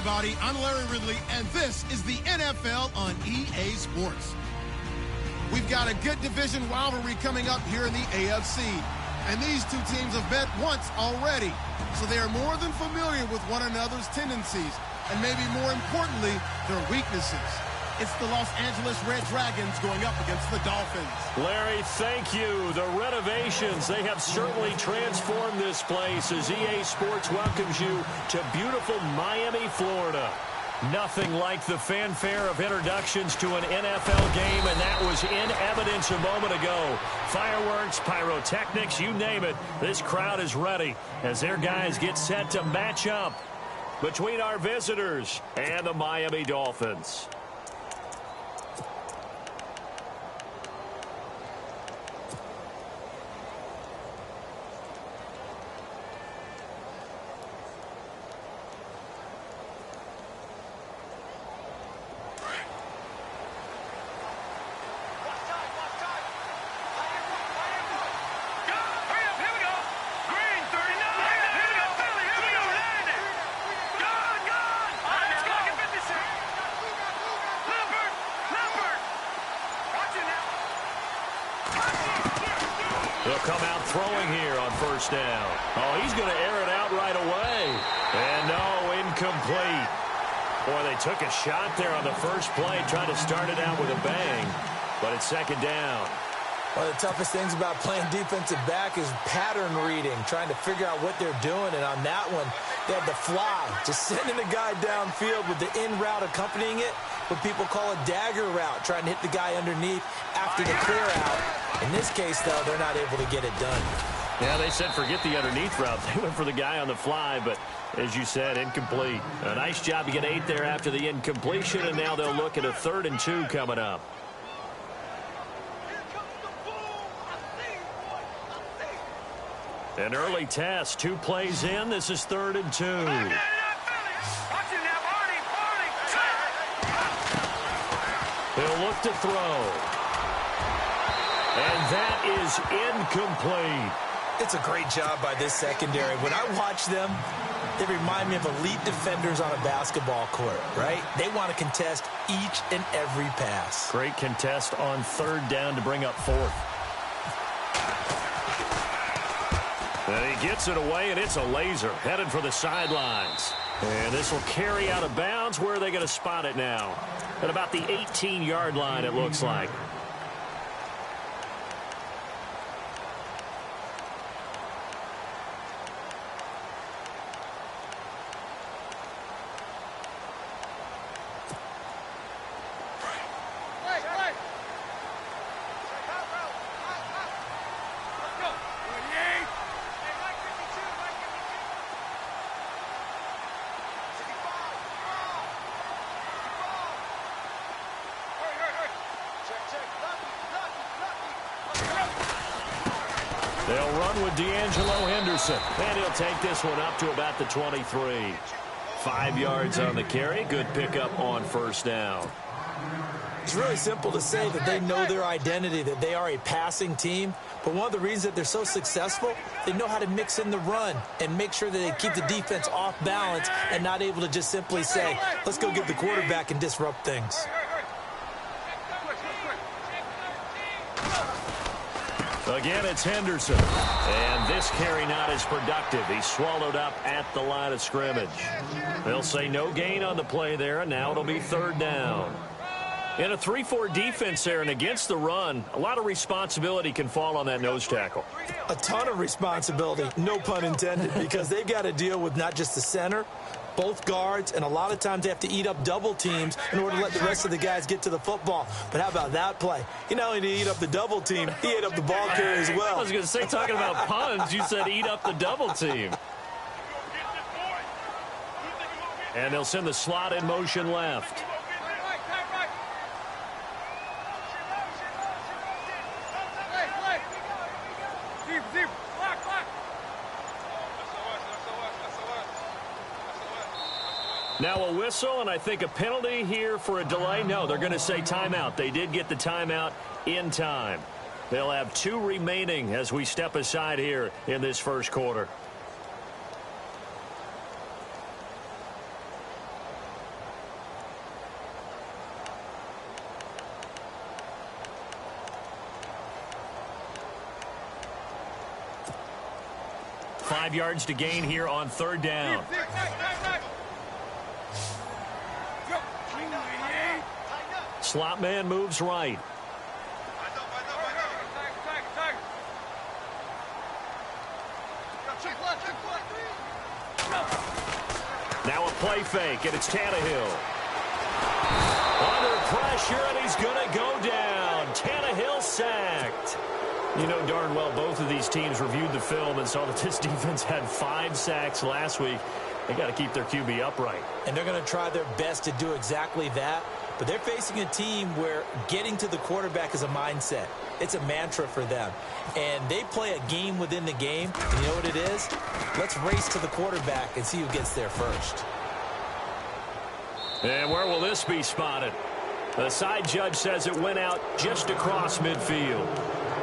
everybody. I'm Larry Ridley, and this is the NFL on EA Sports. We've got a good division rivalry coming up here in the AFC, and these two teams have met once already, so they are more than familiar with one another's tendencies, and maybe more importantly, their weaknesses. It's the Los Angeles Red Dragons going up against the Dolphins. Larry, thank you. The renovations, they have certainly transformed this place as EA Sports welcomes you to beautiful Miami, Florida. Nothing like the fanfare of introductions to an NFL game, and that was in evidence a moment ago. Fireworks, pyrotechnics, you name it. This crowd is ready as their guys get set to match up between our visitors and the Miami Dolphins. He'll come out throwing here on first down. Oh, he's going to air it out right away. And no, incomplete. Boy, they took a shot there on the first play, trying to start it out with a bang. But it's second down. One of the toughest things about playing defensive back is pattern reading, trying to figure out what they're doing. And on that one, they had the fly, just sending the guy downfield with the in route accompanying it, what people call a dagger route, trying to hit the guy underneath after the clear out. In this case, though, they're not able to get it done. Yeah, they said forget the underneath route. They went for the guy on the fly, but as you said, incomplete. A nice job to get 8 there after the incompletion, and now they'll look at a 3rd and 2 coming up. An early test, 2 plays in. This is 3rd and 2. He'll look to throw. And that is incomplete. It's a great job by this secondary. When I watch them, they remind me of elite defenders on a basketball court, right? They want to contest each and every pass. Great contest on 3rd down to bring up 4th. And he gets it away, and it's a laser headed for the sidelines. And this will carry out of bounds. Where are they going to spot it now? At about the 18-yard line, it looks like. They'll run with Henderson, and he'll take this one up to about the 23. 5 yards on the carry. Good pickup on first down. It's really simple to say that they know their identity, that they are a passing team. But one of the reasons that they're so successful, they know how to mix in the run and make sure that they keep the defense off balance and not able to just simply say, let's go get the quarterback and disrupt things. Again, it's Henderson. And this carry not as productive. He's swallowed up at the line of scrimmage. They'll say no gain on the play there, and now it'll be 3rd down. In a 3-4 defense there and against the run, a lot of responsibility can fall on that nose tackle. A ton of responsibility, no pun intended, because they've got to deal with not just the center, both guards, and a lot of times they have to eat up double teams in order to let the rest of the guys get to the football. But how about that play? He not only did he eat up the double team, he ate up the ball carrier as well. I was going to say, talking about puns, you said eat up the double team. And they'll send the slot in motion left. Now a whistle, and I think a penalty here for a delay. No, they're going to say timeout. They did get the timeout in time. They'll have 2 remaining as we step aside here in this first quarter. 5 yards to gain here on 3rd down. Slot man moves right. Now a play fake, and it's Tannehill. Under pressure, and he's going to go down. Tannehill sacked. You know darn well both of these teams reviewed the film and saw that this defense had 5 sacks last week. They got to keep their QB upright. And they're going to try their best to do exactly that. But they're facing a team where getting to the quarterback is a mindset. It's a mantra for them. And they play a game within the game. And you know what it is? Let's race to the quarterback and see who gets there first. And where will this be spotted? The side judge says it went out just across midfield.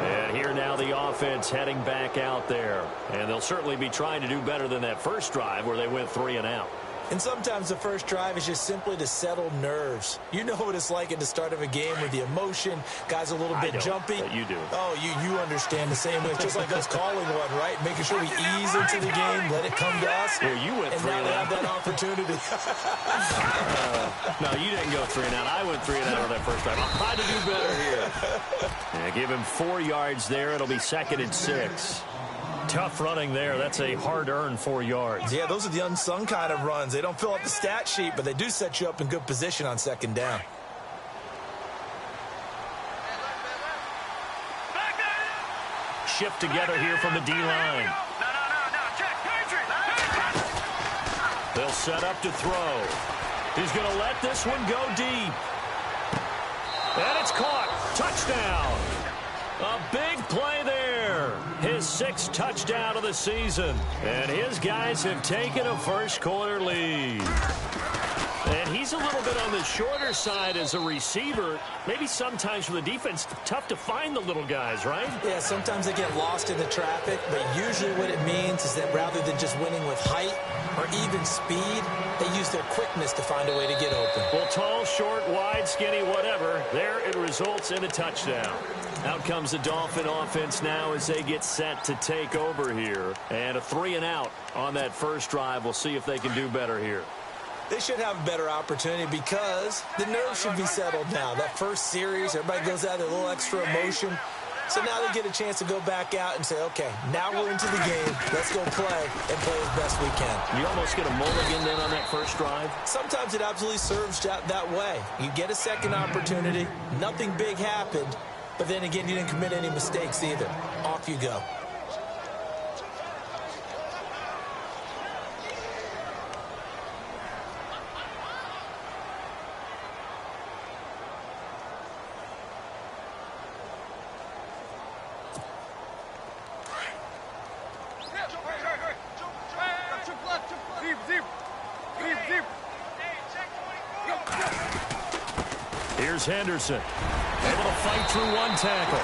And here now the offense heading back out there. And they'll certainly be trying to do better than that first drive where they went 3 and out. And sometimes the first drive is just simply to settle nerves. You know what it's like at the start of a game with the emotion. Guys a little bit jumpy. But you do. Oh, you understand the same way. It's just like us calling one, right? Making sure we ease into the game, let it come to us. Well, you went 3 and out. And now they have that opportunity. No, you didn't go 3 and out. I went 3 and out on that first drive. I'll try to do better here. Yeah, give him 4 yards there. It'll be 2nd and 6. Tough running there. That's a hard-earned 4 yards. Yeah, those are the unsung kind of runs. They don't fill up the stat sheet, but they do set you up in good position on 2nd down. Shift together here from the D-line. They'll set up to throw. He's going to let this one go deep. And it's caught. Touchdown. A big play there. His 6th touchdown of the season. And his guys have taken a first-quarter lead. And he's a little bit on the shorter side as a receiver. Maybe sometimes for the defense, tough to find the little guys, right? Yeah, sometimes they get lost in the traffic. But usually what it means is that rather than just winning with height or even speed, they use their quickness to find a way to get open. Well, tall, short, wide, skinny, whatever. There it results in a touchdown. Out comes the Dolphin offense now as they get set to take over here. And a 3 and out on that first drive. We'll see if they can do better here. They should have a better opportunity because the nerves should be settled now. That first series, everybody goes out with a little extra emotion. So now they get a chance to go back out and say, okay, now we're into the game. Let's go play and play as best we can. You almost get a mulligan then on that first drive? Sometimes it absolutely serves that way. You get a second opportunity. Nothing big happened. But then again, you didn't commit any mistakes either. Off you go. Here's Henderson. Able to fight through one tackle.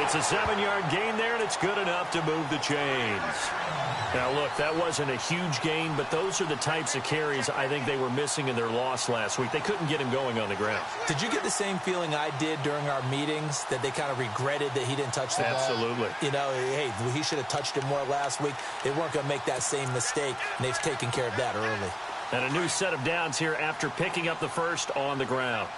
It's a 7-yard gain there, and it's good enough to move the chains. Now, look, that wasn't a huge gain, but those are the types of carries I think they were missing in their loss last week. They couldn't get him going on the ground. Did you get the same feeling I did during our meetings, that they kind of regretted that he didn't touch the ball? Absolutely. You know, hey, he should have touched it more last week. They weren't going to make that same mistake, and they've taken care of that early. And a new set of downs here after picking up the first on the ground.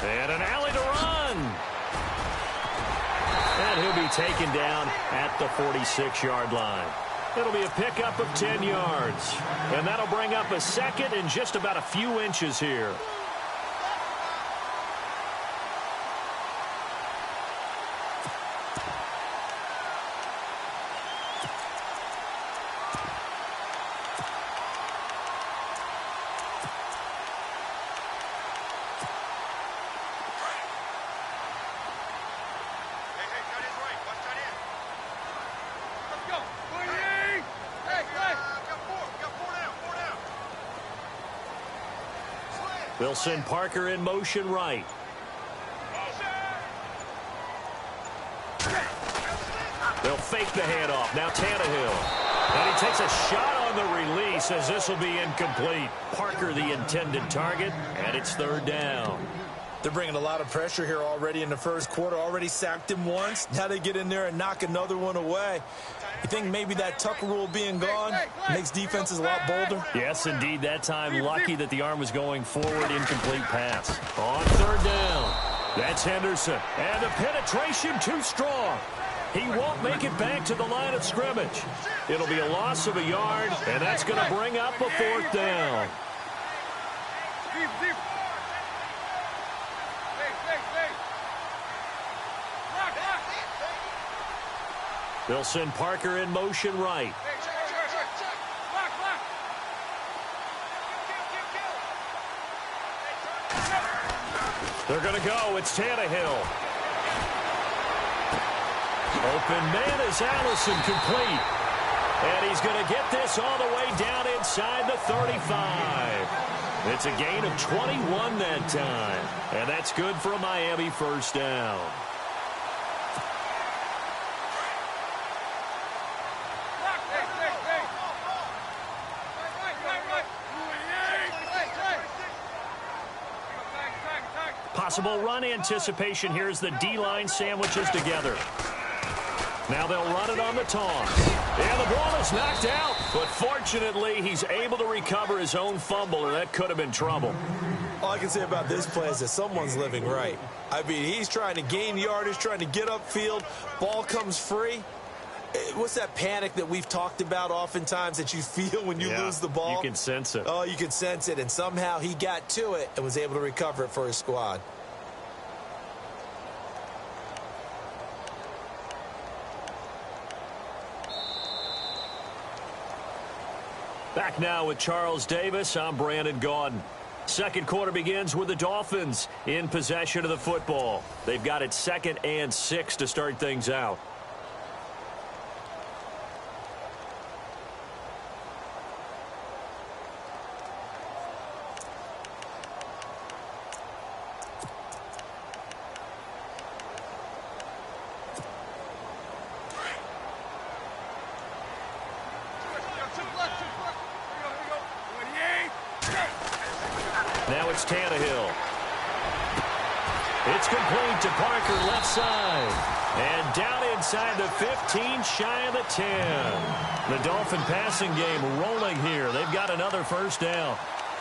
And an alley to run. And he'll be taken down at the 46-yard line. It'll be a pickup of 10 yards. And that'll bring up a 2nd and just about a few inches here. They'll send Parker in motion right. They'll fake the handoff. Now Tannehill. And he takes a shot on on the release, as this will be incomplete. Parker the intended target, and it's third down. They're bringing a lot of pressure here already in the first quarter. Already sacked him once. Now they get in there and knock another one away. You think maybe that Tucker rule being gone makes defenses a lot bolder? Yes, indeed. That time, lucky that the arm was going forward. Incomplete pass. On third down, that's Henderson. And the penetration too strong. He won't make it back to the line of scrimmage. It'll be a loss of a yard, and that's going to bring up a fourth down. They'll send Parker in motion right. They're going to go. It's Tannehill. Open man is Allison, complete. And he's going to get this all the way down inside the 35. It's a gain of 21 that time. And that's good for a Miami first down. Possible run anticipation here as the D-line sandwiches together. Now they'll run it on the toss. And the ball is knocked out. But fortunately, he's able to recover his own fumble, or that could have been trouble. All I can say about this play is that someone's living right. I mean, he's trying to gain yardage, trying to get upfield. Ball comes free. What's that panic that we've talked about oftentimes that you feel when you lose the ball? You can sense it. Oh, you can sense it. And somehow he got to it and was able to recover it for his squad. Back now with Charles Davis. I'm Brandon Gaudin. Second quarter begins with the Dolphins in possession of the football. They've got it 2nd and 6 to start things out. Now it's Tannehill. It's complete to Parker, left side. And down inside the 15, shy of the 10. The Dolphin passing game rolling here. They've got another first down.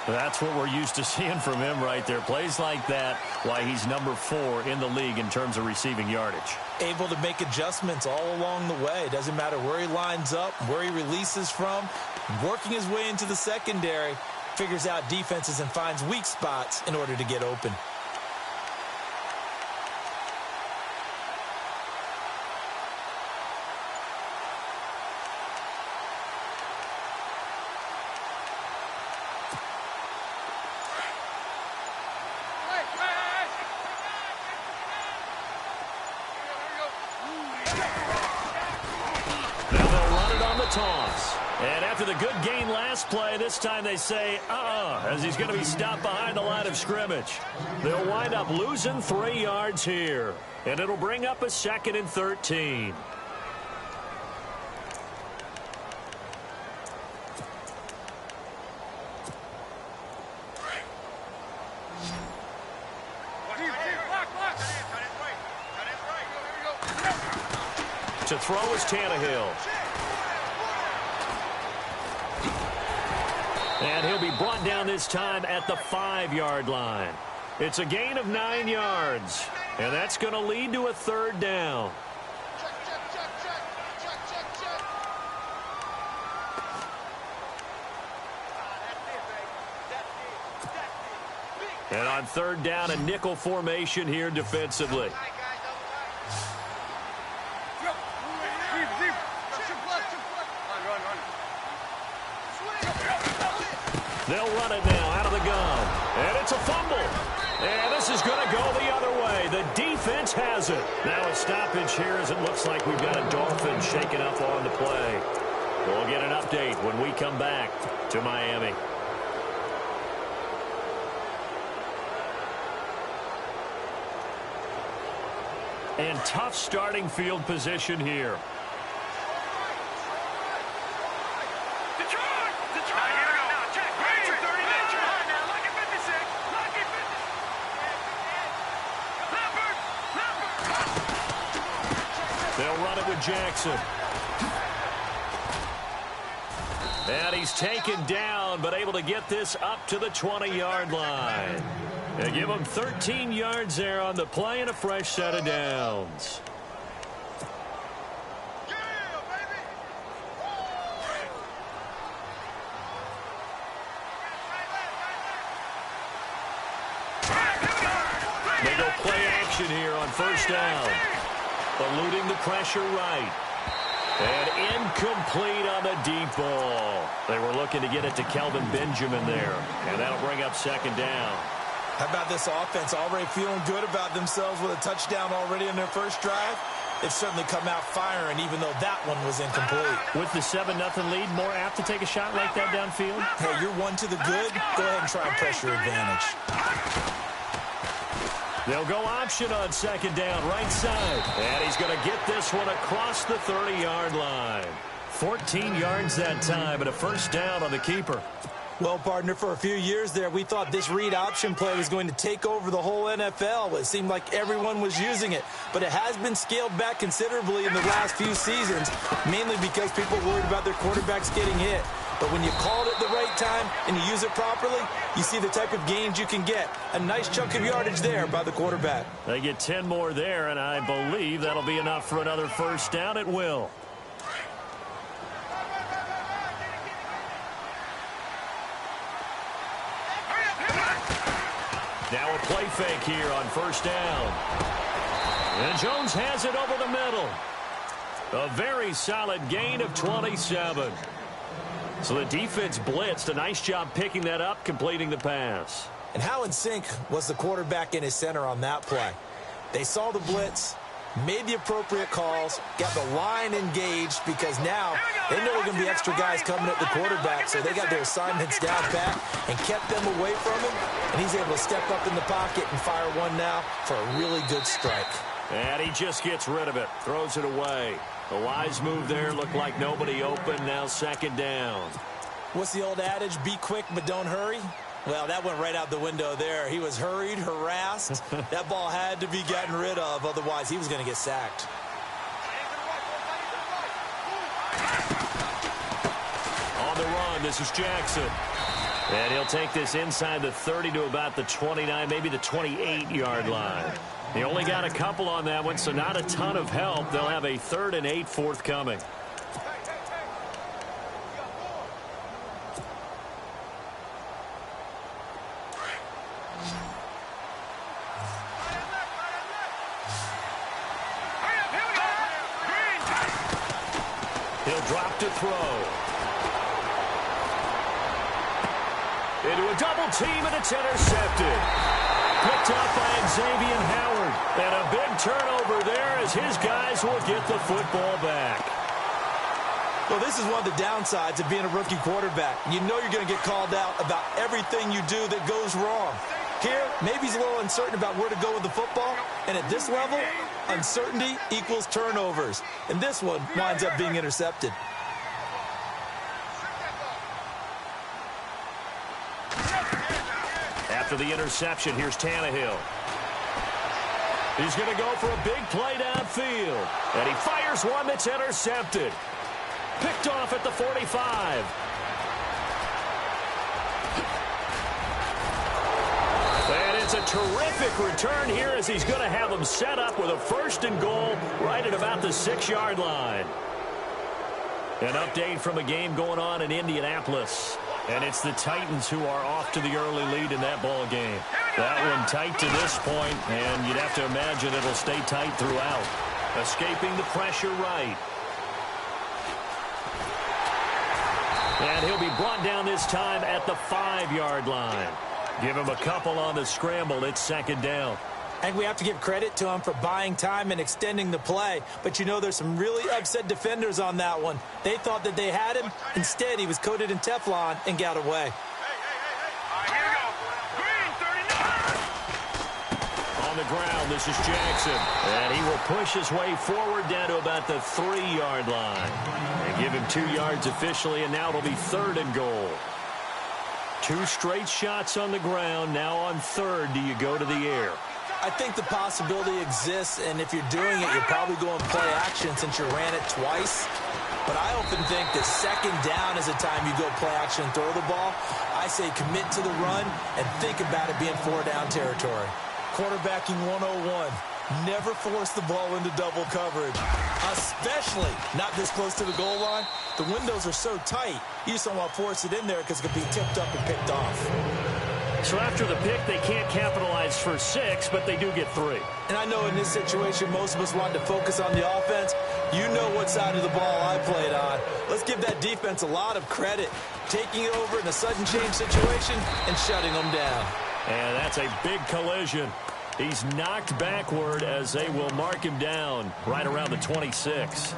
That's what we're used to seeing from him right there. Plays like that, why he's number 4 in the league in terms of receiving yardage. Able to make adjustments all along the way. Doesn't matter where he lines up, where he releases from. Working his way into the secondary. Figures out defenses and finds weak spots in order to get open. Now they'll run it on the toss. And after the good gain last play, this time they say, as he's going to be stopped behind the line of scrimmage. They'll wind up losing 3 yards here. And it'll bring up a 2nd and 13. To throw is Tannehill. And he'll be brought down this time at the 5-yard line. It's a gain of 9 yards. And that's going to lead to a third down. And on third down, a nickel formation here defensively. They'll run it now out of the gun. And it's a fumble. And this is going to go the other way. The defense has it. Now a stoppage here as it looks like we've got a Dolphin shaken up on the play. We'll get an update when we come back to Miami. And tough starting field position here. The charge! They'll run it with Jackson. And he's taken down, but able to get this up to the 20-yard line. They give him 13 yards there on the play and a fresh set of downs. They go play action here on first down. Eluding the pressure right. And incomplete on the deep ball. They were looking to get it to Kelvin Benjamin there. And that'll bring up second down. How about this offense? Already feeling good about themselves with a touchdown already in their first drive. They've certainly come out firing, even though that one was incomplete. With the 7-0 lead, more apt to take a shot like that downfield? Hey, you're one to the good. Go ahead and try and pressure advantage. They'll go option on second down, right side. And he's going to get this one across the 30-yard line. 14 yards that time and a first down on the keeper. Well, partner, for a few years there, we thought this read option play was going to take over the whole NFL. It seemed like everyone was using it. But it has been scaled back considerably in the last few seasons, mainly because people are worried about their quarterbacks getting hit. But when you call it at the right time and you use it properly, you see the type of gains you can get. A nice chunk of yardage there by the quarterback. They get 10 more there, and I believe that'll be enough for another first down at will. Now a play fake here on first down. And Jones has it over the middle. A very solid gain of 27. So the defense blitzed. A nice job picking that up, completing the pass. And how in sync was the quarterback in his center on that play? They saw the blitz, made the appropriate calls, got the line engaged because now they know there are going to be extra guys coming at the quarterback, so they got their assignments down pat and kept them away from him, and he's able to step up in the pocket and fire one now for a really good strike. And he just gets rid of it, throws it away. A wise move there, looked like nobody open, now second down. What's the old adage, be quick but don't hurry? Well, that went right out the window there. He was hurried, harassed. That ball had to be gotten rid of, otherwise he was going to get sacked. On the run, this is Jackson. And he'll take this inside the 30 to about the 29, maybe the 28-yard line. He only got a couple on that one, so not a ton of help. They'll have a 3rd and 8 forthcoming. He'll drop to throw. Into a double team, and it's intercepted. Picked up by Xavier Howard. And a big turnover there as his guys will get the football back. Well, this is one of the downsides of being a rookie quarterback. You know you're going to get called out about everything you do that goes wrong. Here, maybe he's a little uncertain about where to go with the football. And at this level, uncertainty equals turnovers. And this one winds up being intercepted. After the interception, here's Tannehill. He's going to go for a big play downfield. And he fires one that's intercepted. Picked off at the 45. And it's a terrific return here as he's going to have them set up with a 1st and goal right at about the 6-yard line. An update from a game going on in Indianapolis. And it's the Titans who are off to the early lead in that ball game. That one tight to this point, and you'd have to imagine it'll stay tight throughout. Escaping the pressure right. And he'll be brought down this time at the 5-yard line. Give him a couple on the scramble. It's second down. I think we have to give credit to him for buying time and extending the play. But you know there's some really upset defenders on that one. They thought that they had him. Instead, he was coated in Teflon and got away. On the ground, this is Jackson. And he will push his way forward down to about the 3-yard line. They give him 2 yards officially, and now it'll be 3rd and goal. 2 straight shots on the ground. Now on 3rd, do you go to the air? I think the possibility exists, and if you're doing it, you're probably going play action since you ran it twice. But I often think that 2nd down is the time you go play action and throw the ball. I say commit to the run and think about it being 4-down territory. Quarterbacking 101. Never force the ball into double coverage, especially not this close to the goal line. The windows are so tight, you just don't want to force it in there because it could be tipped up and picked off. So after the pick, they can't capitalize for 6, but they do get 3. And I know in this situation, most of us wanted to focus on the offense. You know what side of the ball I played on. Let's give that defense a lot of credit, taking it over in a sudden change situation and shutting them down. And that's a big collision. He's knocked backward as they will mark him down right around the 26.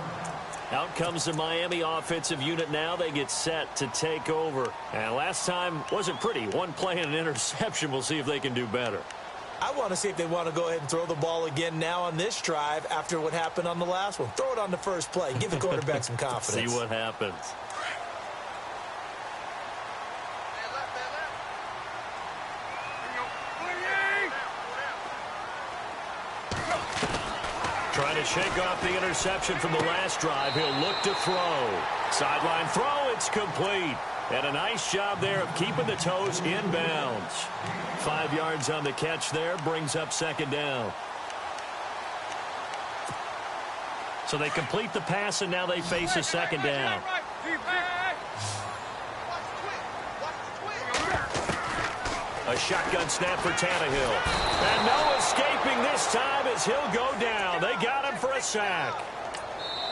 Out comes the Miami offensive unit now. They get set to take over. And last time wasn't pretty. 1 play and an interception. We'll see if they can do better. I want to see if they want to go ahead and throw the ball again now on this drive after what happened on the last one. Throw it on the first play. Give the quarterback some confidence. See what happens. Trying to shake off the interception from the last drive. He'll look to throw. Sideline throw, it's complete. And a nice job there of keeping the toes inbounds. 5 yards on the catch there, brings up 2nd down. So they complete the pass, and now they face a 2nd down. A shotgun snap for Tannehill. And no escaping this time as he'll go down. They got him for a sack.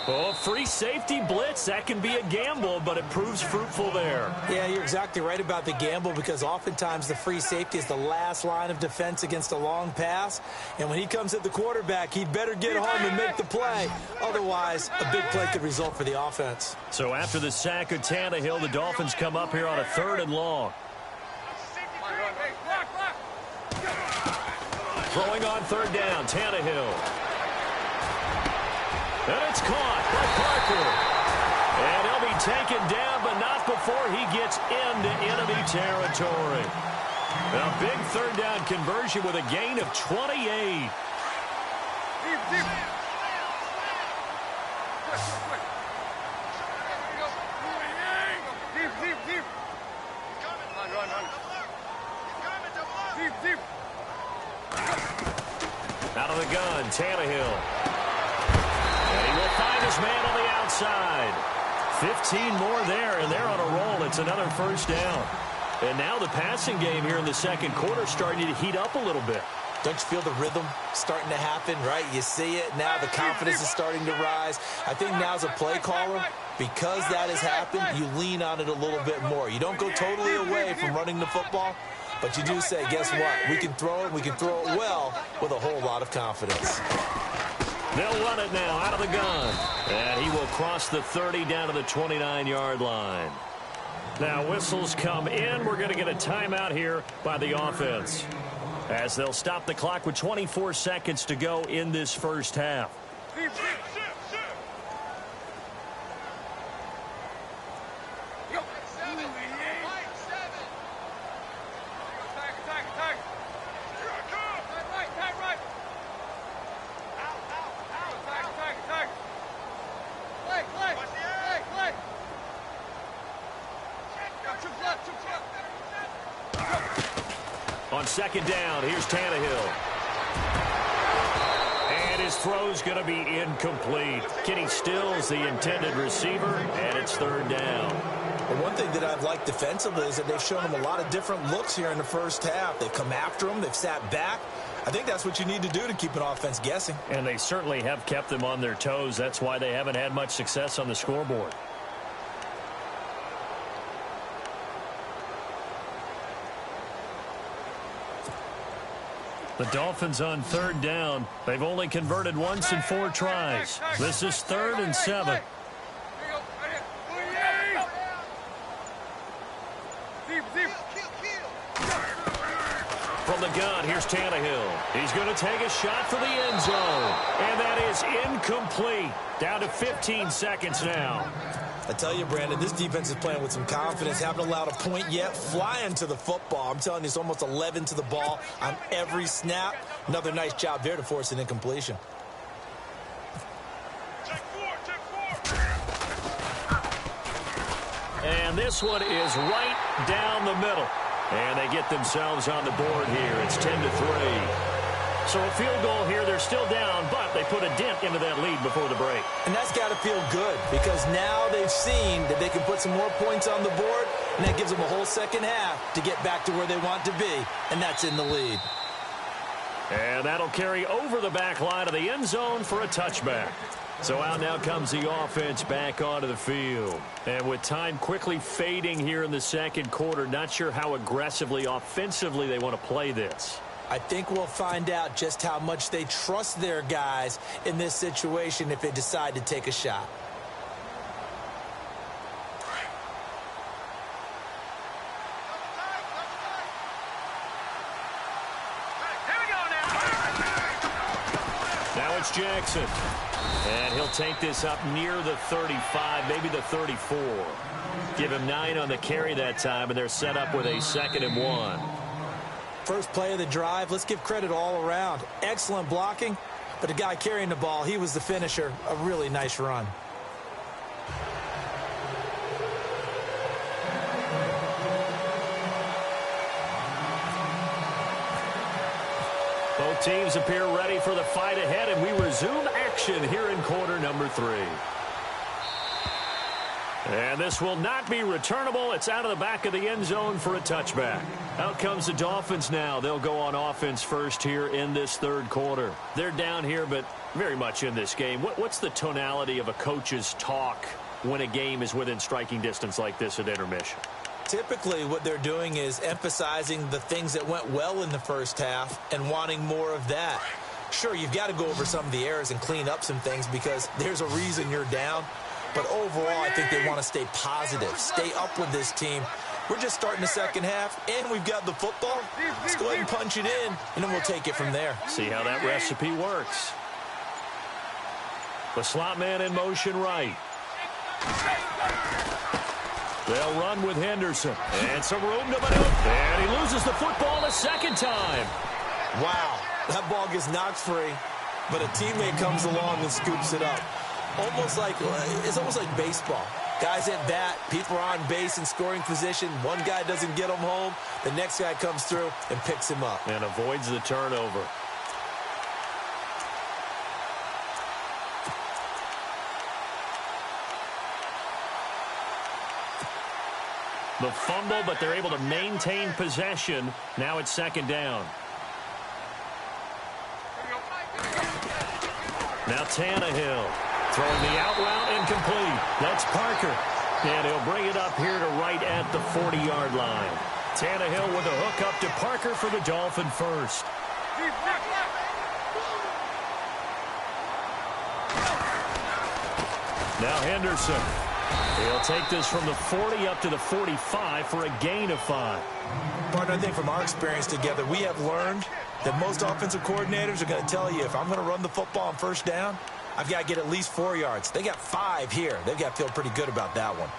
Oh, free safety blitz, that can be a gamble, but it proves fruitful there. Yeah, you're exactly right about the gamble because oftentimes the free safety is the last line of defense against a long pass. And when he comes at the quarterback, he'd better get home and make the play. Otherwise, a big play could result for the offense. So after the sack of Tannehill, the Dolphins come up here on a 3rd and long. Throwing on 3rd down, Tannehill. And it's caught by Parker. And he'll be taken down, but not before he gets into enemy territory. A big 3rd down conversion with a gain of 28. Out of the gun, Tannehill. And he will find his man on the outside. 15 more there, and they're on a roll. It's another 1st down. And now the passing game here in the 2nd quarter starting to heat up a little bit. Don't you feel the rhythm starting to happen, right? You see it now. The confidence is starting to rise. I think now as a play caller, because that has happened, you lean on it a little bit more. You don't go totally away from running the football, but you do say, guess what? We can throw it. We can throw it well with a whole lot of confidence. They'll run it now out of the gun. And he will cross the 30 down to the 29-yard line. Now whistles come in. We're going to get a timeout here by the offense, as they'll stop the clock with 24 seconds to go in this 1st half. On 2nd down, here's Tannehill. And his throw's going to be incomplete. Kenny Stills, the intended receiver, and it's 3rd down. Well, one thing that I've liked defensively is that they've shown him a lot of different looks here in the 1st half. They've come after him. They've sat back. I think that's what you need to do to keep an offense guessing. And they certainly have kept them on their toes. That's why they haven't had much success on the scoreboard. The Dolphins on 3rd down. They've only converted once in 4 tries. This is 3rd and 7. from the gun. Here's Tannehill. He's going to take a shot for the end zone. And that is incomplete. Down to 15 seconds now. I tell you, Brandon, this defense is playing with some confidence. Haven't allowed a point yet. Flying to the football. I'm telling you, it's almost 11 to the ball on every snap. Another nice job there to force an incompletion. And this one is right down the middle. And they get themselves on the board here. It's 10-3. So a field goal here. They're still down, but they put a dent into that lead before the break. And that's got to feel good because now they've seen that they can put some more points on the board, and that gives them a whole second half to get back to where they want to be, and that's in the lead. And that'll carry over the back line of the end zone for a touchback. So out now comes the offense back onto the field. And with time quickly fading here in the second quarter, not sure how aggressively, offensively they want to play this. I think we'll find out just how much they trust their guys in this situation if they decide to take a shot. Now it's Jackson. And he'll take this up near the 35, maybe the 34. Give him 9 on the carry that time, and they're set up with a 2nd and 1. First play of the drive, let's give credit all around. Excellent blocking, but the guy carrying the ball, he was the finisher. A really nice run. Both teams appear ready for the fight ahead, and we resume action here in quarter number 3. And this will not be returnable. It's out of the back of the end zone for a touchback. Out comes the Dolphins now. They'll go on offense first here in this third quarter. They're down here, but very much in this game. What's the tonality of a coach's talk when a game is within striking distance like this at intermission? Typically, what they're doing is emphasizing the things that went well in the first half and wanting more of that. Sure, you've got to go over some of the errors and clean up some things because there's a reason you're down. But overall, I think they want to stay positive, stay up with this team. We're just starting the second half, and we've got the football. Let's go ahead and punch it in, and then we'll take it from there. See how that recipe works. The slot man in motion right. They'll run with Henderson. And some room to maneuver. And he loses the football a second time. Wow, that ball gets knocked free, but a teammate comes along and scoops it up. It's almost like baseball. Guys at bat, people are on base in scoring position. One guy doesn't get him home. The next guy comes through and picks him up. And avoids the turnover. The fumble, but they're able to maintain possession. Now it's second down. Now Tannehill. Throwing the out route incomplete. That's Parker. And he'll bring it up here to right at the 40-yard line. Tannehill with a hook up to Parker for the Dolphin first. Now Henderson. He'll take this from the 40 up to the 45 for a gain of 5. Partner, I think from our experience together, we have learned that most offensive coordinators are going to tell you if I'm going to run the football on first down, I've got to get at least 4 yards. They got 5 here. They've got to feel pretty good about that one.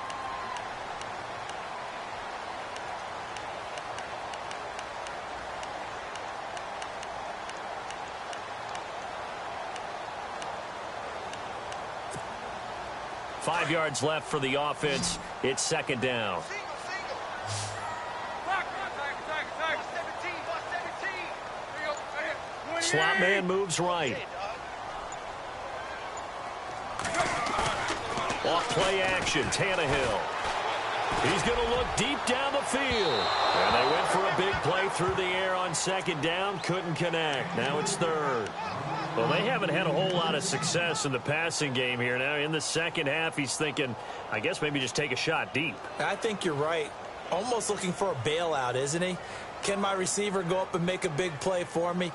Five yards left for the offense. It's second down. Slot man moves right. Off play action, Tannehill. He's going to look deep down the field. And they went for a big play through the air on second down. Couldn't connect. Now it's third. Well, they haven't had a whole lot of success in the passing game here. Now in the second half, he's thinking, I guess maybe just take a shot deep. I think you're right. Almost looking for a bailout, isn't he? Can my receiver go up and make a big play for me?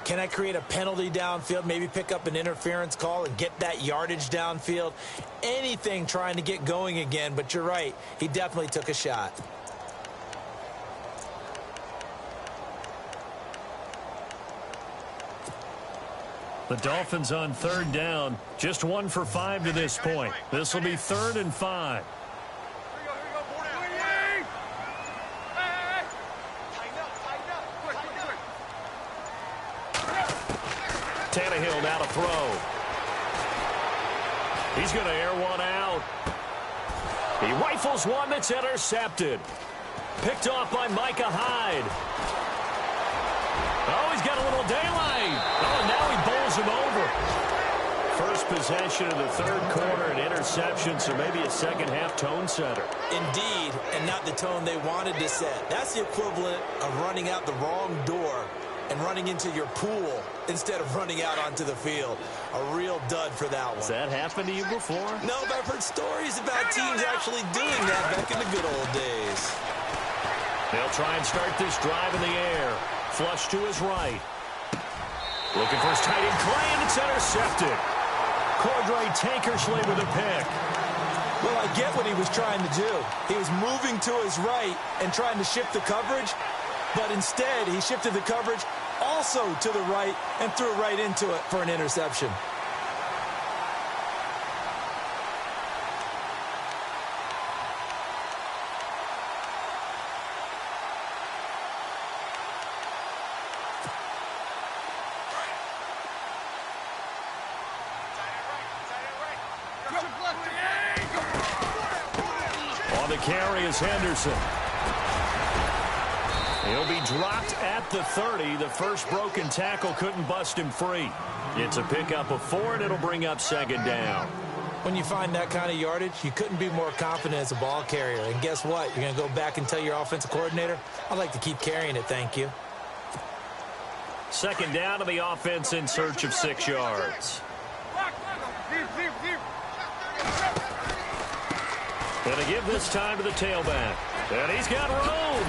Can I create a penalty downfield, maybe pick up an interference call and get that yardage downfield? Anything trying to get going again, but you're right. He definitely took a shot. The Dolphins on third down. Just 1 for 5 to this point. This will be 3rd and 5. Tannehill now to throw. He's going to air one out. He rifles one that's intercepted. Picked off by Micah Hyde. Oh, he's got a little daylight. Oh, and now he bowls him over. First possession of the third quarter, an interception, so maybe a second-half tone setter. Indeed, and not the tone they wanted to set. That's the equivalent of running out the wrong door and running into your pool instead of running out onto the field. A real dud for that one. Has that happened to you before? No, but I've heard stories about teams actually doing that back in the good old days. They'll try and start this drive in the air. Flush to his right. Looking for his tight end, Clay, and it's intercepted. Cordray Tankersley with a pick. Well, I get what he was trying to do. He was moving to his right and trying to shift the coverage, but instead he shifted the coverage also to the right and threw right into it for an interception. On the carry is Henderson. He'll be dropped at the 30. The first broken tackle couldn't bust him free. It's a pickup of 4, and it'll bring up second down. When you find that kind of yardage, you couldn't be more confident as a ball carrier. And guess what? You're going to go back and tell your offensive coordinator, I'd like to keep carrying it, thank you. Second down to the offense in search of 6 yards. Going to give this time to the tailback. And he's got room.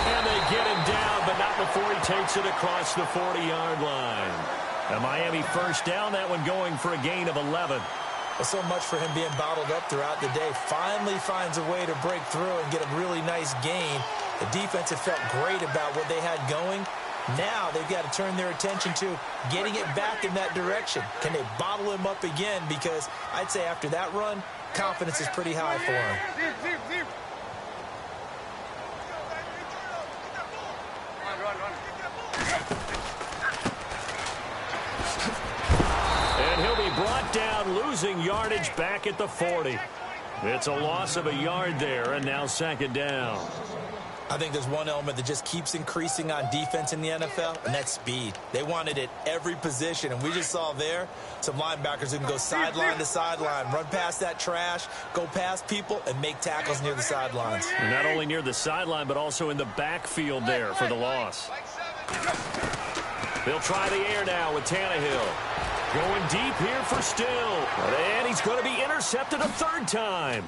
And they get him down, but not before he takes it across the 40-yard line. A Miami first down, that one going for a gain of 11. Well, so much for him being bottled up throughout the day. Finally finds a way to break through and get a really nice gain. The defense had felt great about what they had going. Now they've got to turn their attention to getting it back in that direction. Can they bottle him up again? Because I'd say after that run, confidence is pretty high for him. And he'll be brought down, losing yardage back at the 40. It's a loss of a yard there, and now second down. I think there's one element that just keeps increasing on defense in the NFL, and that's speed. They want it at every position, and we just saw there some linebackers who can go sideline to sideline, run past that trash, go past people, and make tackles near the sidelines. And not only near the sideline, but also in the backfield there for the loss. They'll try the air now with Tannehill. Going deep here for Still. And he's going to be intercepted a third time.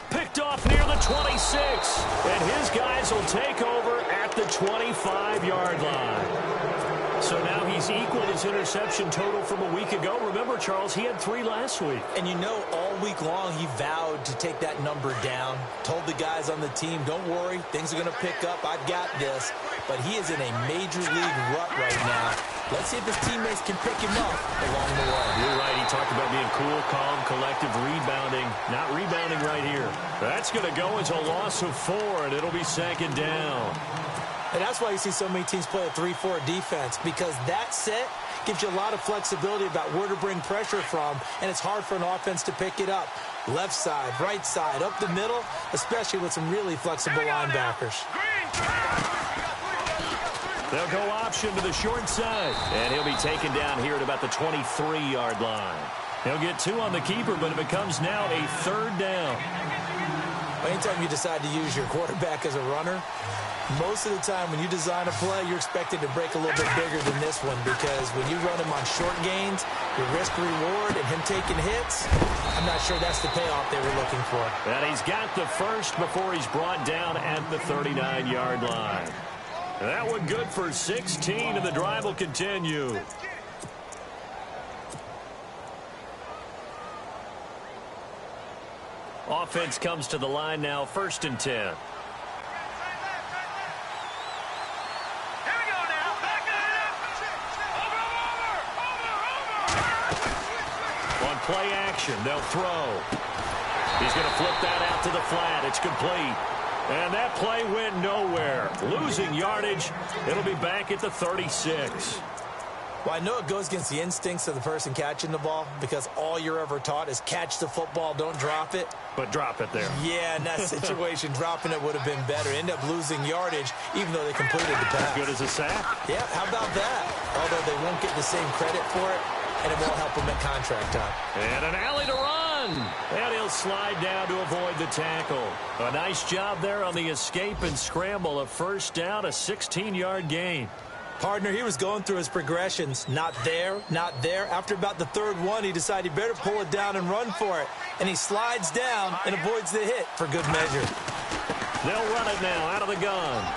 Picked off near the 26. And his guys will take over at the 25-yard line. So now he's equaled his interception total from a week ago. Remember, Charles, he had 3 last week. And you know, all week long he vowed to take that number down. Told the guys on the team, don't worry, things are going to pick up. I've got this. But he is in a major league rut right now. Let's see if his teammates can pick him up along the way. You're right. He talked about being cool, calm, collective, rebounding. Not rebounding right here. That's going to go as a loss of 4, and it'll be second down. And that's why you see so many teams play a 3-4 defense, because that set gives you a lot of flexibility about where to bring pressure from, and it's hard for an offense to pick it up. Left side, right side, up the middle, especially with some really flexible linebackers. They'll go option to the short side, and he'll be taken down here at about the 23-yard line. He'll get 2 on the keeper, but it becomes now a third down. Anytime you decide to use your quarterback as a runner, most of the time when you design a play, you're expected to break a little bit bigger than this one, because when you run him on short gains, your risk-reward and him taking hits, I'm not sure that's the payoff they were looking for. And he's got the first before he's brought down at the 39-yard line. That one good for 16, and the drive will continue. Offense comes to the line now, 1st and 10. play action. They'll throw. He's going to flip that out to the flat. It's complete. And that play went nowhere. Losing yardage. It'll be back at the 36. Well, I know it goes against the instincts of the person catching the ball because all you're ever taught is catch the football, don't drop it. But drop it there. Yeah, in that situation, dropping it would have been better. End up losing yardage even though they completed the pass. Good as a sack. Yeah, how about that? Although they won't get the same credit for it, and it won't help them at contract time. And an alley to run. And he'll slide down to avoid the tackle. A nice job there on the escape and scramble. A first down, a 16-yard gain. Partner, he was going through his progressions. Not there, not there. After about the third one, he decided he better pull it down and run for it. And he slides down and avoids the hit for good measure. They'll run it now out of the gun.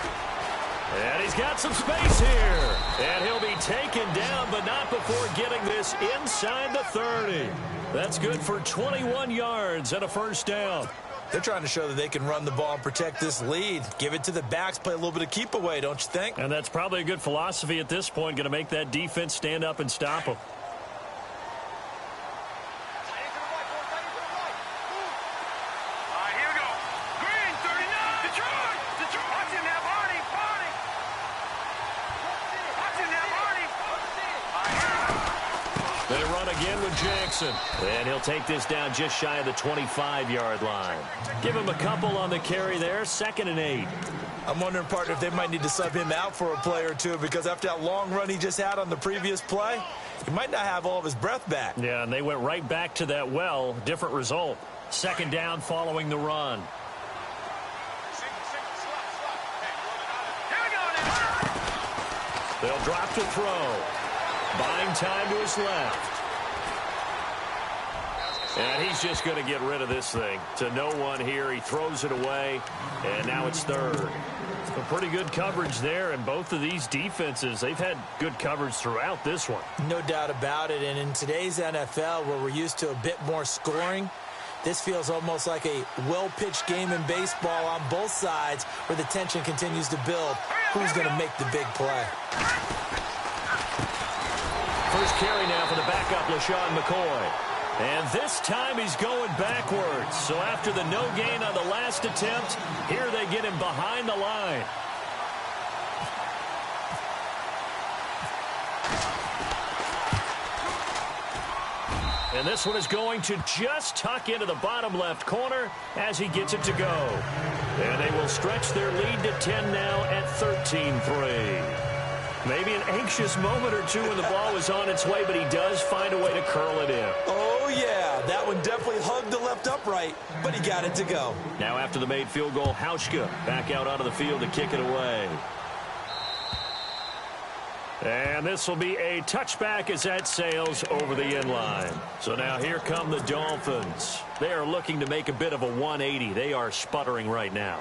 And he's got some space here. And he'll be taken down, but not before getting this inside the 30. That's good for 21 yards and a first down. They're trying to show that they can run the ball and protect this lead. Give it to the backs, play a little bit of keep away, don't you think? And that's probably a good philosophy at this point, going to make that defense stand up and stop them. They run again with Jackson. And he'll take this down just shy of the 25-yard line. Give him a couple on the carry there. 2nd and 8. I'm wondering, partner, if they might need to sub him out for a play or two because after that long run he just had on the previous play, he might not have all of his breath back. Yeah, and they went right back to that well. Different result. 2nd down following the run. They'll drop to throw. Buying time to his left. And he's just going to get rid of this thing. To no one here. He throws it away. And now it's 3rd. Some pretty good coverage there. And both of these defenses, they've had good coverage throughout this one. No doubt about it. And in today's NFL, where we're used to a bit more scoring, this feels almost like a well-pitched game in baseball on both sides where the tension continues to build. Who's going to make the big play? First carry now for the backup, LaShawn McCoy. And this time he's going backwards. So after the no gain on the last attempt, here they get him behind the line. And this one is going to just tuck into the bottom left corner as he gets it to go. And they will stretch their lead to 10 now at 13-3. Maybe an anxious moment or two when the ball was on its way, but he does find a way to curl it in. Oh, yeah. That one definitely hugged the left upright, but he got it to go. Now after the made field goal, Hauschka back out onto the field to kick it away. And this will be a touchback as that sails over the end line. So now here come the Dolphins. They are looking to make a bit of a 180. They are sputtering right now.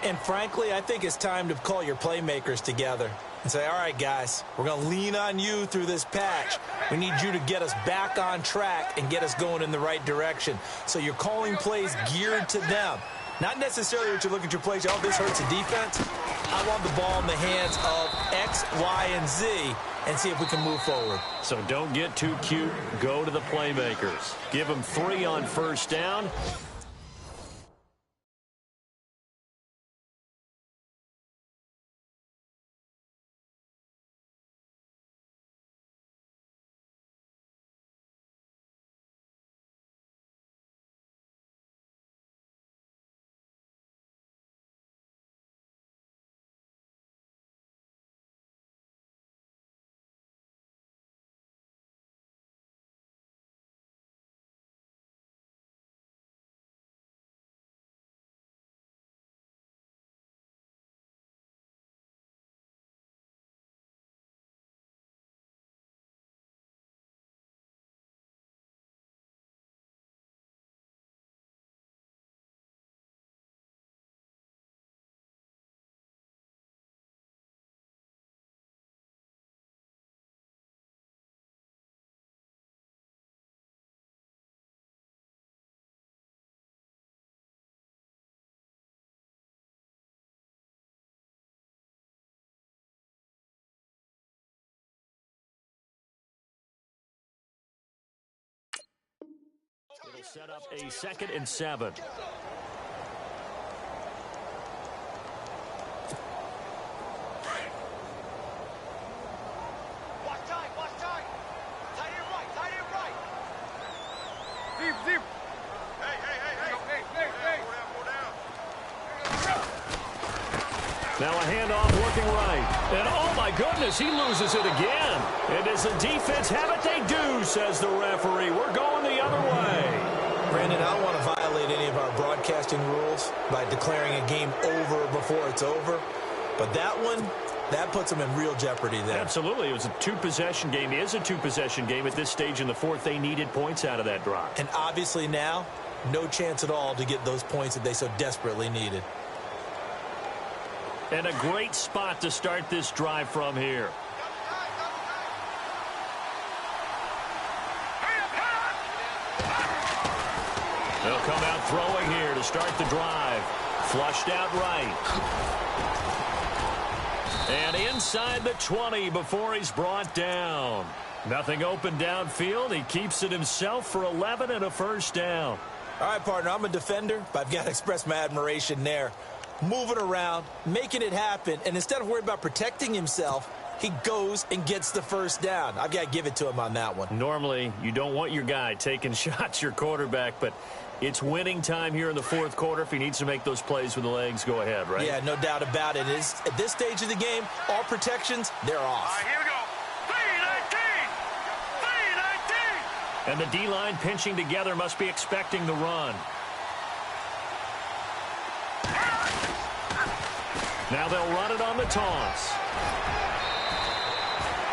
And frankly, I think it's time to call your playmakers together and say, all right, guys, we're going to lean on you through this patch. We need you to get us back on track and get us going in the right direction. So you're calling plays geared to them. Not necessarily that you look at your plays, oh, this hurts the defense. I want the ball in the hands of X, Y, and Z and see if we can move forward. So don't get too cute. Go to the playmakers. Give them 3 on first down. set up a 2nd and 7. Now a handoff working right. And oh my goodness, he loses it again. And does the defense have it? They do, says the referee. We're going the other way. Brandon, I don't want to violate any of our broadcasting rules by declaring a game over before it's over. But that one, that puts them in real jeopardy there. Absolutely. It was a 2-possession game. It is a 2-possession game. At this stage in the 4th, they needed points out of that drive. And obviously now, no chance at all to get those points that they so desperately needed. And a great spot to start this drive from here. They'll come out throwing here to start the drive. Flushed out right. And inside the 20 before he's brought down. Nothing open downfield. He keeps it himself for 11 and a first down. All right, partner, I'm a defender, but I've got to express my admiration there. Moving around, making it happen, and instead of worrying about protecting himself, he goes and gets the first down. I've got to give it to him on that one. Normally, you don't want your guy taking shots, your quarterback, but it's winning time here in the 4th quarter. If he needs to make those plays with the legs, go ahead, right? Yeah, no doubt about it. At this stage of the game, all protections, they're off. All right, here we go. 3-19! 3-19! And the D-line pinching together must be expecting the run. Now they'll run it on the toss.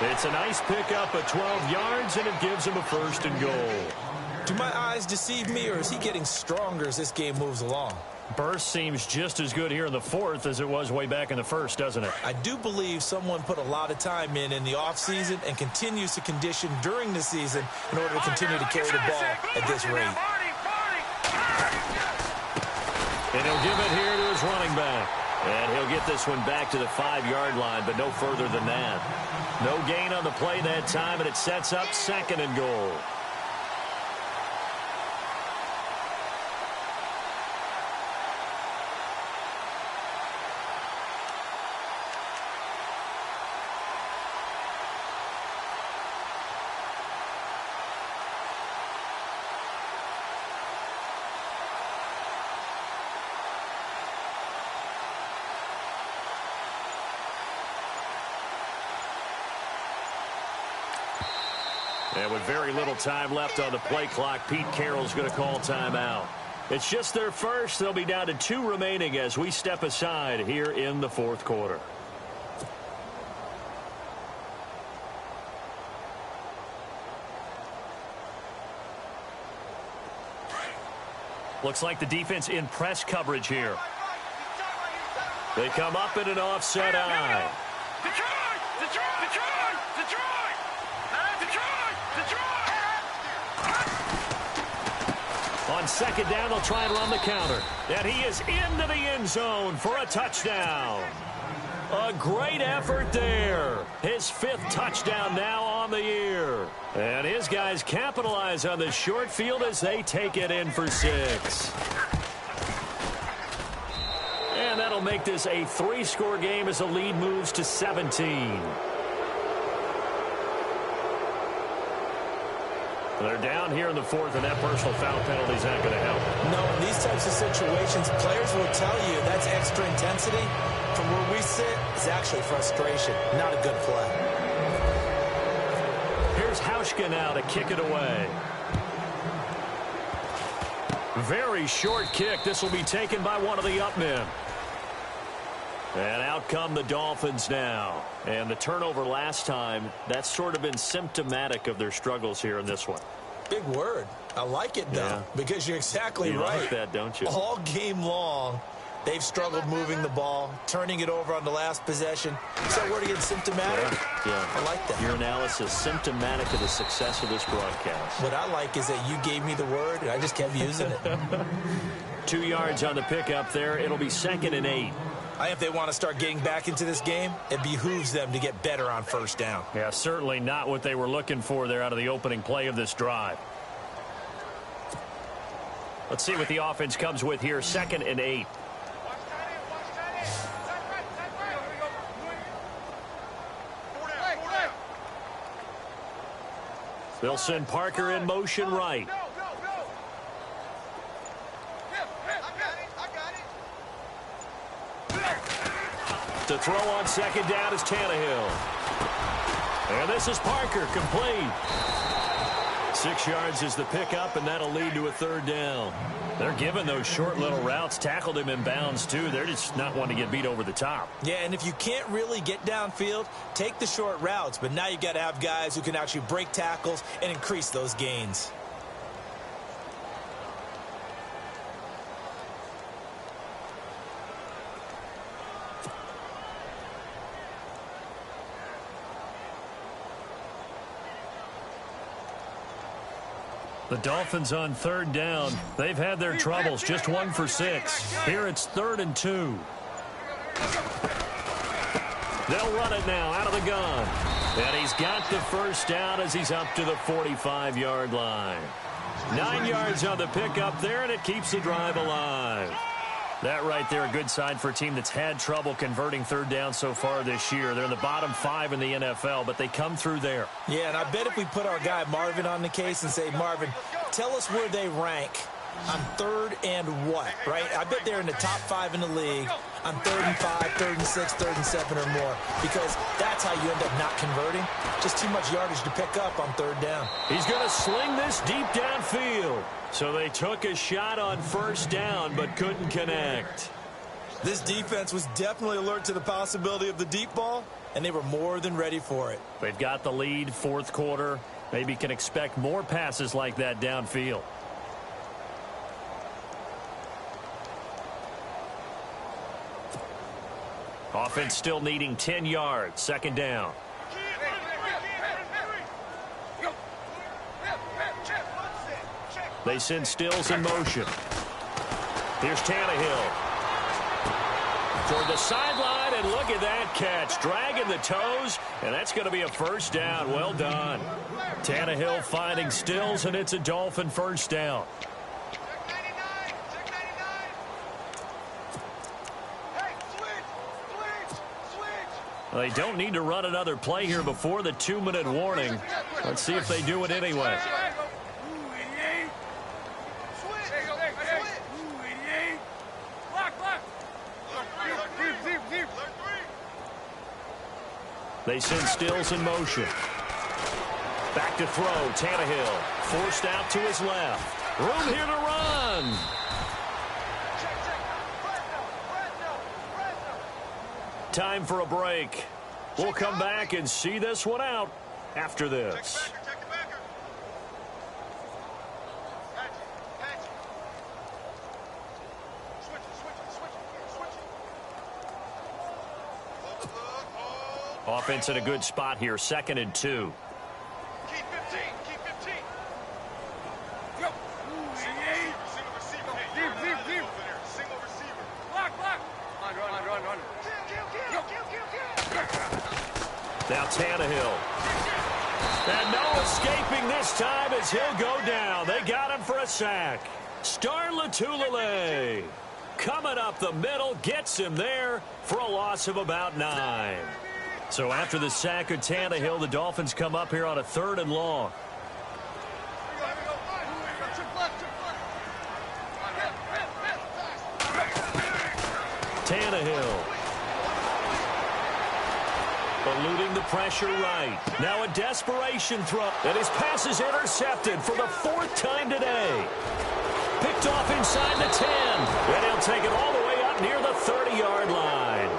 It's a nice pickup of 12 yards, and it gives him a 1st and goal. Do my eyes deceive me, or is he getting stronger as this game moves along? Burst seems just as good here in the 4th as it was way back in the 1st, doesn't it? I do believe someone put a lot of time in the offseason and continues to condition during the season in order to continue to carry the ball at this rate. And he'll give it here to his running back. And he'll get this one back to the 5-yard line, but no further than that. No gain on the play that time, and it sets up 2nd and goal. And with very little time left on the play clock, Pete Carroll's going to call timeout. It's just their first. They'll be down to 2 remaining as we step aside here in the 4th quarter. Looks like the defense in press coverage here. They come up in an offset eye. On 2nd down, they'll try and run the counter. And he is into the end zone for a touchdown. A great effort there. His 5th touchdown now on the year. And his guys capitalize on the short field as they take it in for 6. And that'll make this a 3-score game as the lead moves to 17. They're down here in the 4th, and that personal foul penalty is not going to help. No, in these types of situations, players will tell you that's extra intensity. From where we sit, it's actually frustration. Not a good play. Here's Hauschka now to kick it away. Very short kick. This will be taken by one of the up men. And out come the Dolphins now. And the turnover last time, that's sort of been symptomatic of their struggles here in this one. Big word. I like it, though, because you're exactly right. You like that, don't you? All game long, they've struggled moving the ball, turning it over on the last possession. So word again, symptomatic? Yeah. I like that. Your analysis, symptomatic of the success of this broadcast. What I like is that you gave me the word, and I just kept using it. 2 yards on the pickup there. It'll be 2nd and 8. If they want to start getting back into this game, it behooves them to get better on 1st down. Yeah, certainly not what they were looking for there out of the opening play of this drive. Let's see what the offense comes with here. 2nd and 8. They'll send Parker in motion right. To throw on 2nd down is Tannehill. And this is Parker, complete. 6 yards is the pickup, and that'll lead to a 3rd down. They're giving those short little routes. Tackled him in bounds, too. They're just not wanting to get beat over the top. Yeah, and if you can't really get downfield, take the short routes. But now you've got to have guys who can actually break tackles and increase those gains. The Dolphins on 3rd down. They've had their troubles, just 1 for 6. Here it's 3rd and 2. They'll run it now out of the gun. And he's got the 1st down as he's up to the 45-yard line. 9 yards on the pickup there, and it keeps the drive alive. That right there, a good sign for a team that's had trouble converting 3rd down so far this year. They're in the bottom 5 in the NFL, but they come through there. Yeah, and I bet if we put our guy Marvin on the case and say, Marvin, tell us where they rank on 3rd and what, right? I bet they're in the top 5 in the league on 3rd and 5, 3rd and 6, 3rd and 7 or more, because that's how you end up not converting. Just too much yardage to pick up on 3rd down. He's going to sling this deep downfield. So they took a shot on 1st down but couldn't connect. This defense was definitely alert to the possibility of the deep ball, and they were more than ready for it. They've got the lead, 4th quarter. Maybe can expect more passes like that downfield. Offense still needing 10 yards. 2nd down. They send Stills in motion. Here's Tannehill. Toward the sideline, and look at that catch. Dragging the toes, and that's going to be a 1st down. Well done. Tannehill finding Stills, and it's a Dolphin 1st down. They don't need to run another play here before the 2-minute warning. Let's see if they do it anyway. They send Stills in motion. Back to throw. Tannehill forced out to his left. Room here to run. Time for a break. We'll come back and see this one out after this. Offense in a good spot here. 2nd and 2. Keep 15. Keep 15. Go. Single receiver. Block. Run. Now Tannehill. And no escaping this time as he'll go down. They got him for a sack. Star Latulele coming up the middle, gets him there for a loss of about 9. So after the sack of Tannehill, the Dolphins come up here on a 3rd and long. Tannehill. Eluding the pressure right. Now a desperation throw. And his pass is intercepted for the 4th time today. Picked off inside the 10. And he'll take it all the way up near the 30-yard line.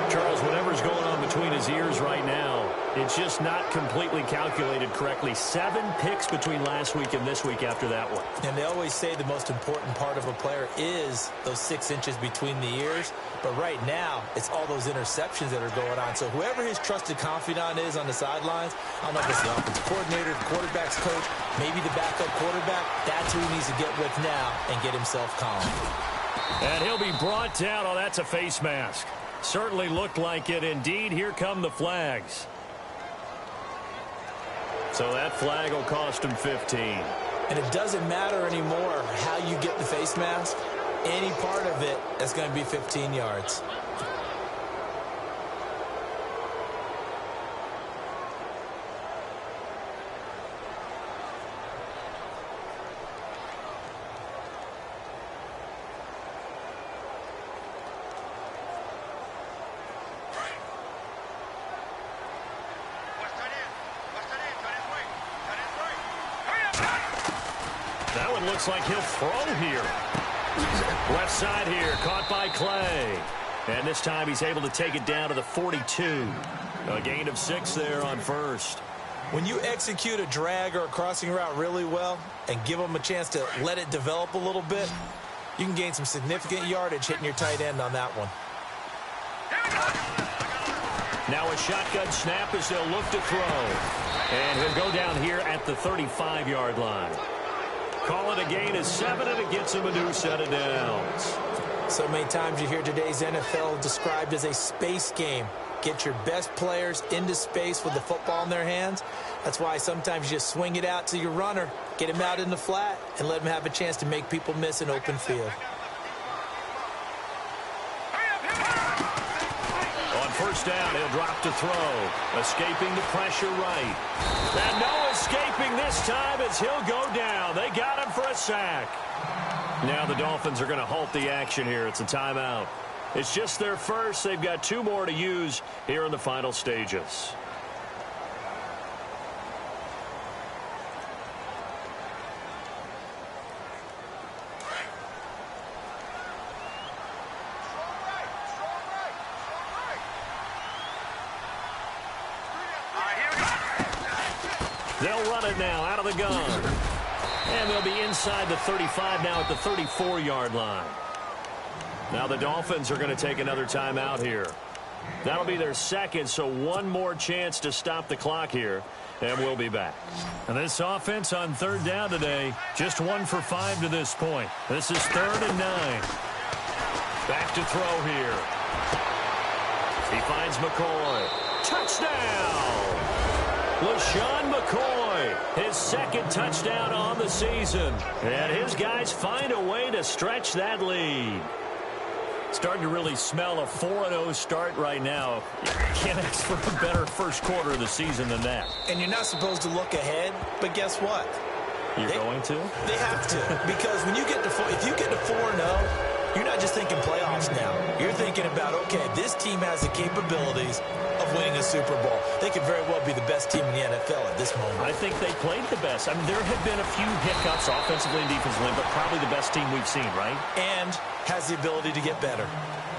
Charles, whatever's going on between his ears right now, it's just not completely calculated correctly. 7 picks between last week and this week after that one. And they always say the most important part of a player is those 6 inches between the ears. But right now, it's all those interceptions that are going on. So whoever his trusted confidant is on the sidelines, I don't know if it's the offensive coordinator, the quarterback's coach, maybe the backup quarterback, that's who he needs to get with now and get himself calm. And he'll be brought down. Oh, that's a face mask. Certainly looked like it. Indeed, here come the flags. So that flag will cost him 15. And it doesn't matter anymore how you get the face mask. Any part of it is going to be 15 yards. That one looks like he'll throw here. Left side here, caught by Clay. And this time he's able to take it down to the 42. A gain of 6 there on first. When you execute a drag or a crossing route really well and give them a chance to let it develop a little bit, you can gain some significant yardage hitting your tight end on that one. Now a shotgun snap as they'll look to throw. And he'll go down here at the 35-yard line. Call it a gain of 7, and it gets him a new set of downs. So many times you hear today's NFL described as a space game. Get your best players into space with the football in their hands. That's why sometimes you just swing it out to your runner, get him out in the flat, and let him have a chance to make people miss an open field. On first down, he'll drop to throw. Escaping the pressure right. And no escaping this time as he'll go down. They got him for a sack. Now the Dolphins are going to halt the action here. It's a timeout. It's just their first. They've got 2 more to use here in the final stages. They'll run it now out of the gun. And they'll be inside the 35 now at the 34-yard line. Now the Dolphins are going to take another timeout here. That'll be their second, so one more chance to stop the clock here, and we'll be back. And this offense on third down today, just 1 for 5 to this point. This is 3rd and 9. Back to throw here. He finds McCoy. Touchdown! LaShawn McCoy, his second touchdown on the season. And his guys find a way to stretch that lead. Starting to really smell a 4-0 start right now. You can't ask for a better first quarter of the season than that. And you're not supposed to look ahead, but guess what? You're going to? They have to. Because when you get to if you get to 4-0, you're not just thinking playoffs now. You're thinking about, okay, this team has the capabilities of winning a Super Bowl. They could very well be the best team in the NFL at this moment. I think they played the best. I mean, there have been a few hiccups offensively and defensively, but probably the best team we've seen, right? And has the ability to get better.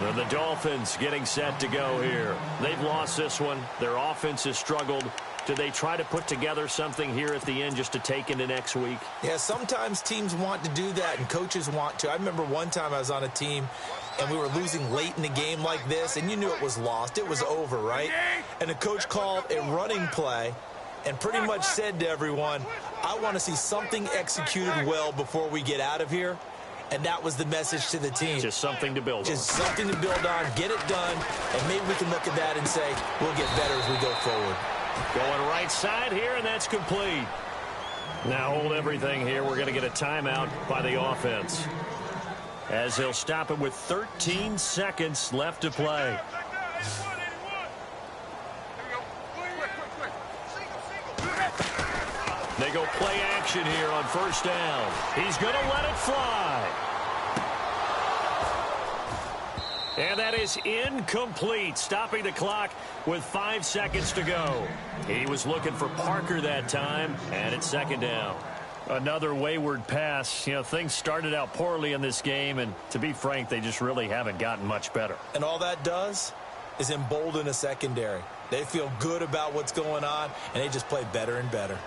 The Dolphins getting set to go here. They've lost this one. Their offense has struggled. Do they try to put together something here at the end just to take into next week? Yeah, sometimes teams want to do that and coaches want to. I remember one time I was on a team and we were losing late in the game like this, and you knew it was lost. It was over, right? And the coach called a running play and pretty much said to everyone, I want to see something executed well before we get out of here. And that was the message to the team. Just something to build on. Just something to build on, get it done, and maybe we can look at that and say, we'll get better as we go forward. Going right side here, and that's complete. Now hold everything here. We're going to get a timeout by the offense, as he'll stop it with 13 seconds left to play. They go play action here on first down. He's going to let it fly. And that is incomplete, stopping the clock with 5 seconds to go. He was looking for Parker that time, and it's second down. Another wayward pass. You know, things started out poorly in this game, and to be frank, they just really haven't gotten much better. And all that does is embolden a secondary. They feel good about what's going on, and they just play better and better.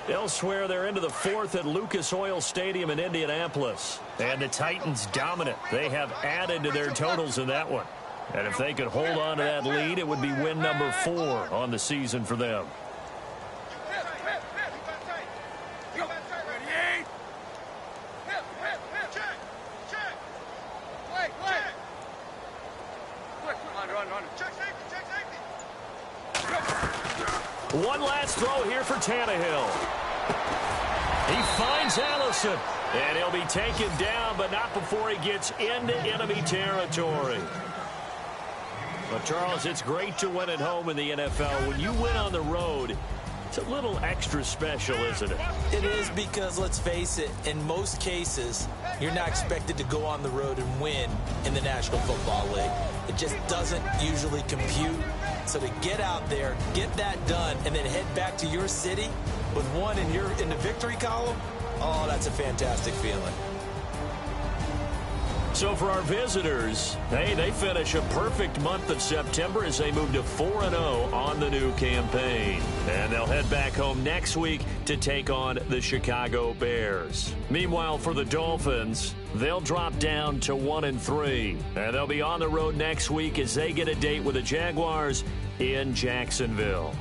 Elsewhere, they're into the fourth at Lucas Oil Stadium in Indianapolis. And the Titans dominant. They have added to their totals in that one. And if they could hold on to that lead, it would be win number 4 on the season for them. One last throw here for Tannehill. He finds Allison, and he'll be taken down, but not before he gets into enemy territory. But, Charles, it's great to win at home in the NFL. When you win on the road, it's a little extra special, isn't it? It is because, let's face it, in most cases, you're not expected to go on the road and win in the National Football League. It just doesn't usually compute. So to get out there, get that done, and then head back to your city with one in the victory column, oh, that's a fantastic feeling. So for our visitors, hey, they finish a perfect month of September as they move to 4-0 on the new campaign. And they'll head back home next week to take on the Chicago Bears. Meanwhile, for the Dolphins, they'll drop down to 1-3. And they'll be on the road next week as they get a date with the Jaguars in Jacksonville.